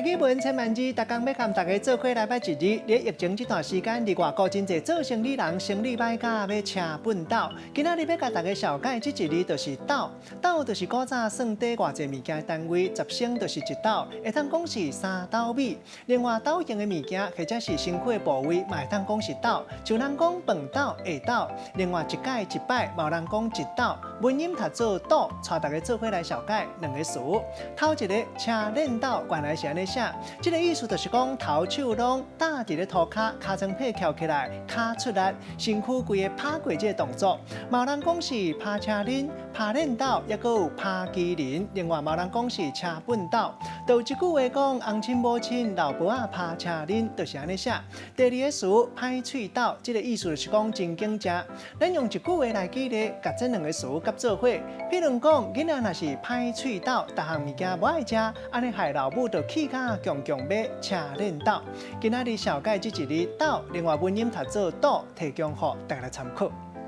台语文千万字，逐工要和大家做伙来摆一日。咧疫情这段时间，伫外国真侪做生意人生理歹甲要车本岛。今仔日要甲大家小解这一日就是岛，岛就是古早算底偌济物件的单位，十升就是一岛，会当讲是3斗米。另外岛型的物件或者是身躯的部位，嘛会当讲是岛，像人讲饭岛、下岛。另外一解一摆，嘛有人讲一岛。文音读做岛，带大家做伙来小解两个词。头一个车链岛，原来是安尼写，这个意思就是讲头手拢搭伫咧涂骹，骹床被翘起来，骹出力，身躯规个拍过这个动作。嘛有人讲是拍车轮、拍链岛，也佫有拍机轮。另外嘛有人讲是车本岛。就有一句话讲，翁亲母亲老婆仔拍车轮，就是安尼写。第二个词歹喙岛，这个意思就是讲真经食。咱用一句话来举例，甲这两个词夹做伙。比如讲，囡仔若是歹喙岛，逐项物件无爱食，安尼害老母就气甲强强要车链岛。今仔日小解这一日岛，另外文音读做岛，提供予大家参考。